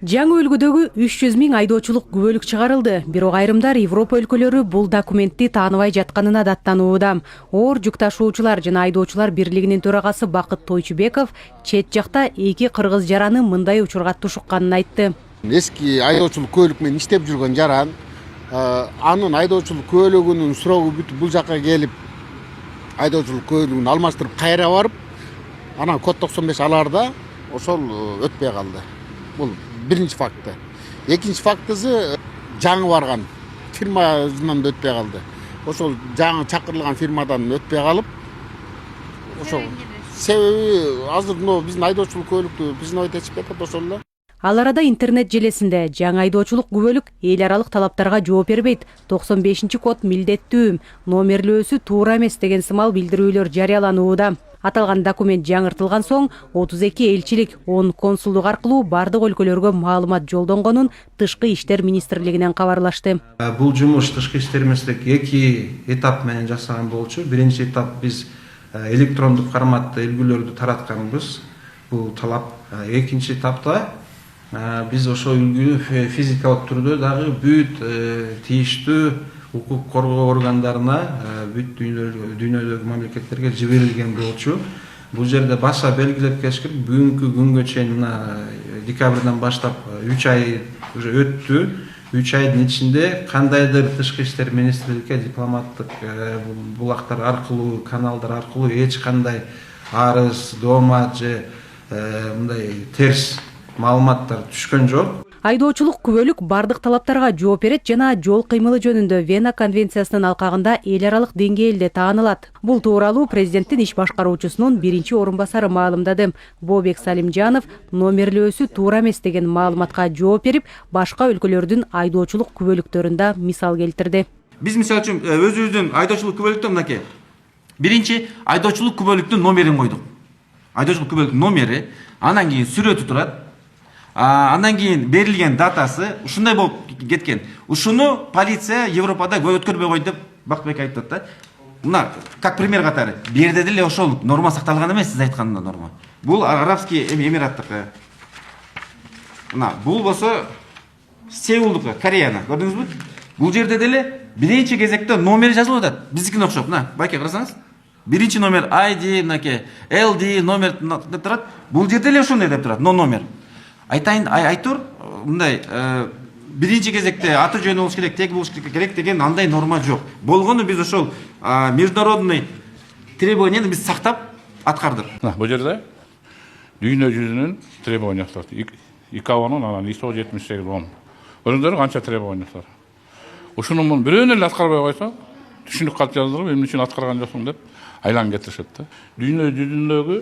Жаңы үлгүдөгү 300 000 айдоочулук күбөлүк чыгарылды. Бирок айрымдар Европа өлкөлөрү бул документти тааныбай жатканына даттанууда. Оор жүк ташуучулар жана айдоочулар бирлигинин төрагасы Бакыт Тойчубеков чет жакта эки кыргыз жараны мындай учурга тушукканын айтты. Эски айдоочулук көлүк менен иштеп жүргөн жаран анын айдоочулук көлүгүнүн срогу бүтүп бул жакка келип айдоочулук көлүгүн алмаштырып кайра барып анан код 95 аларда ошол өтпөй калды. Бул биринчи факты. Экинчи фактысы жаңы барган фирмасынан да өтпөй калды. Ошол жаңы чакырылган фирмадан өтпөй калып ошол себеби азыр биздин айдоочулук көлүктү признавать этишип атат ошол эле. Ал арада интернет желесинде жаңы айдоочулук күбөлүк эл аралык талаптарга жооп бербейт. 95 код милдеттүү, номерлөөсү туура эмес деген сымал билдирүүлөр жарыяланууда. Аталган документ жаңыртылган соң 32 элчилик 10 консулдук аркылуу бардык өлкөлөргө маалымат жолдонгонун Тышкы иштер министрлигинен кабарлашты. Бул жумуш Тышкы иштер министрлиги эки этап менен жасаган болчу. Биринчи этап биз электрондук форматта үлгүлөрдү таратканбыз. Бул талап. Экинчи этапта биз ошол үлгүнү физикалык түрдө дагы бүт тийиштүү укук коргоо органдарына бүт дүйнөдөгү мамлекеттерге жиберилген болчу. Бул жерде баса белгилеп кетиш керек. Бүгүнкү күнгө чейин мына декабрдан баштап 3 ай уже өттү. 3 айдын ичинде кандайдыр Тышкы иштер министрликке дипломаттык булактар аркылуу, каналдар аркылуу эч кандай арыз, доомат же мындай терс маалыматтар түшкөн жок. Айдоочулук күбөлүк бардык талаптарга жооп берет жана жол кыймылы жөнүндө Вена конвенциясынын алкагында эл аралык деңгээлде таанылат. Бул тууралуу президенттин иш башкаруучусунун биринчи орун басары маалымдады. Бообек Салимжанов номерлөөсү туура эмес деген маалыматка жооп берип, башка өлкөлөрдүн айдоочулук күбөлүктөрүндө мисал келтирди. Биз мисалы үчүн өзүбүздүн айдоочулук күбөлүктө мынакей. Биринчи айдоочулук күбөлүктүн номерин койдук. Айдоочулук күбөлүктүн номери, анан кийин сүрөтү турат. Андан кийин берилген датасы ушундай болуп кеткен. Ушуну полиция Европада өткөрбөй койду деп Бакытбек айтып атат да. Мына как пример катары. Бу жерде деле ошол норма сакталган эмес, сиз айткандай норма. Бул Арабский Эмираттык. Мына бул болсо Сеулдук, Кореяны. Көрдүңүзбү? Бул жерде деле биринчи кезекте номери жазылып атат. Биздикине окшоп. Мына, байке карасаңыз. Биринчи номер ID, мынакей LD номер деп турат. Бул жерде деле ошондой деп турат, номер. Айтор, мындай биринчи кезекте аты жөнү болуш керек, теги болуш керек деген андай норма жок. Болгону биз ошол международный требованияны биз сактап аткардык. Бул жерде дүйнө жүзүнүн требованиясы. ИКАОнун анан ISO 7810. Өзүндөрү канча требования бар. Ушунун бирөөнү эле аткарбай койсо, түшүнүк кат жаздырып, эмне үчүн аткарган жоксуң деп айланып кетишет да. Дүйнө жүзүндөгү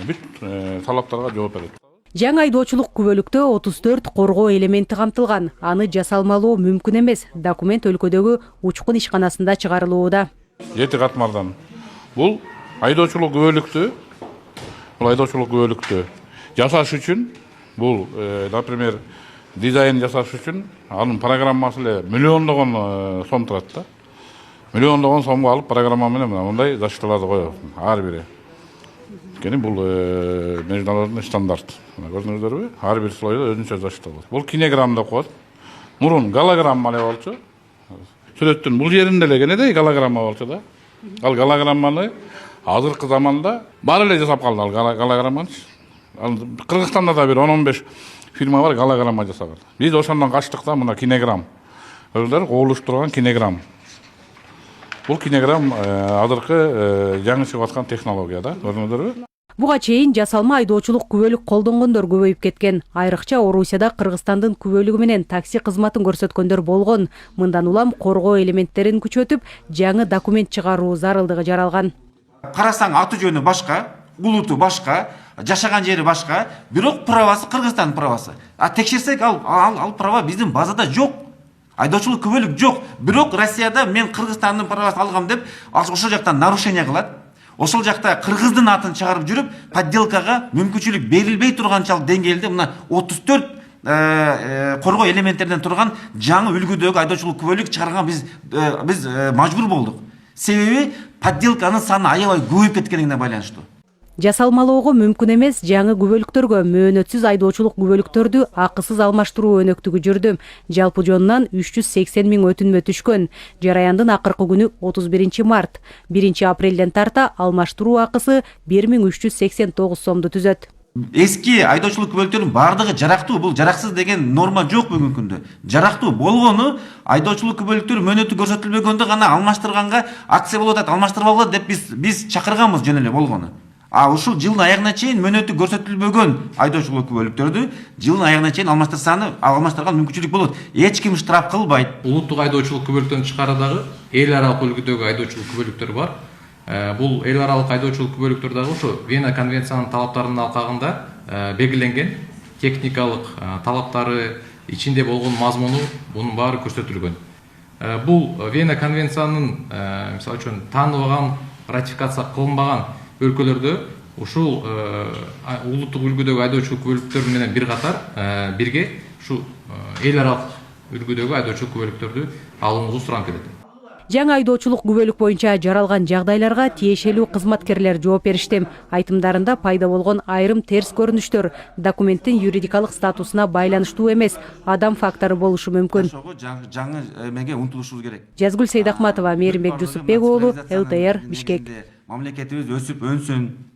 бүт талаптарга жооп берет. Жаңы айдоочулук күбөлүктө 34 коргоо элементи камтылган. Аны жасалмалоо мүмкүн эмес. Документ өлкөдөгү учкун ишканасында чыгарылууда. 7 катмардан. Бул айдоочулук күбөлүктү жасаш үчүн, бул, например, дизайн жасаш үчүн анын программасы эле миллиондогон сом турат да. Миллиондогон сомго алып программа менен мындай защиталарды коёсуң. Ар бири. Бул международный стандарт. Көрдүңүздөрбү? Ар бир слойдо өзүнчө защиталат. Бул кинеграмм деп коет. Мурун голограмма эле болчу. Сүрөттүн бул жеринде эле кенедей голограмма болчу да. Ал голограмманы азыркы заманда баары эле жасап калды ал голограмманы. Кыргызстанда да бир 10-15 фирма бар голограмма жасаган. Биз ошондон качтык да, мына кинеграмм. Өздөр куулуштурган кинеграмм. Бул кинеграмм азыркы жаңы чыгып аткан технология да. Көрдүңүздөрбү? Буга чейин жасалма айдоочулук күбөлүк колдонгондор көбөйүп кеткен. Айрыкча Орусияда Кыргызстандын күбөлүгү менен такси кызматын көрсөткөндөр болгон. Мындан улам коргоо элементтерин күчөтүп, жаңы документ чыгаруу зарылдыгы жаралган. Карасаң аты жөнү башка, улуту башка, жашаган жери башка, бирок правасы Кыргызстандын правасы. Текшерсек ал права биздин базада жок. Айдоочулук күбөлүк жок. Бирок Россияда мен Кыргызстандын правасын алгам деп, ошол жактан нарушение кылат. Ошол жакта кыргыздын атын чыгарып жүрүп, подделкага мүмкүнчүлүк берилбей турганчалык деңгээлде мына 34 коргоо элементтерден турган жаңы үлгүдөгү айдоочулук күбөлүк чыгарганга биз мажбур болдук. Себеби подделканын саны аябай көбөйүп кеткенине байланыштуу. Жасалмалоого мүмкүн эмес жаңы күбөлүктөргө мөөнөтсүз айдоочулук күбөлүктөрдү акысыз алмаштыруу өнөктүгү жүрдү. Жалпы жонунан 380 000 өтүнмө түшкөн. Жараяндын акыркы күнү 31 март. 1 апрелден тарта алмаштыруу акысы 1389 сомду түзөт. Эски айдоочулук күбөлүктөрүнүн баардыгы жарактуу, бул жараксыз деген норма жок бүгүнкү күндө. Жарактуу болгону айдоочулук күбөлүктөр мөөнөтү көрсөтүлбөгөндө гана алмаштырганга акция болуп атат, алмаштырып алгыла деп биз чакырганбыз жөн эле болгону. Ушул жылдын аягына чейин мөөнөтү көрсөтүлбөгөн айдоочулук күбөлүктөрдү жылдын аягына чейин алмаштырган мүмкүнчүлүк болот. Эч ким штраф кылбайт. Улуттук айдоочулук күбөлүктөрүнүн тышкарыдагы эл аралык үлгүдөгү айдоочулук күбөлүктөр бар. Бул эл аралык айдоочулук күбөлүктөр дагы ошо Вена конвенциянын талаптарынын алкагында белгиленген техникалык талаптары, ичинде болгон мазмуну бунун баары көрсөтүлгөн. Бул Вена конвенциянын мисалы үчүн тааныбаган, ратификация кылынбаган өлкөлөрдө ушул улуттук үлгүдөгү айдоочулук күбөлүктөр менен бир катар бирге ушу эл аралык үлгүдөгү айдоочулук күбөлүктөрдү алуунузду сурап келет. Жаңы айдоочулук күбөлүк боюнча жаралган жагдайларга тиешелүү кызматкерлер жооп беришти. Айтымдарында пайда болгон айрым терс көрүнүштөр документтин юридикалык статусуна байланыштуу эмес, адам фактору болушу мүмкүн. Жаңы эмеге умтулушубуз керек. Жазгүл Сейдахматова, Мээримбек Жусупбек уулу, ЛТР, Бишкек. Мамлекетибиз өсүп өнсүн.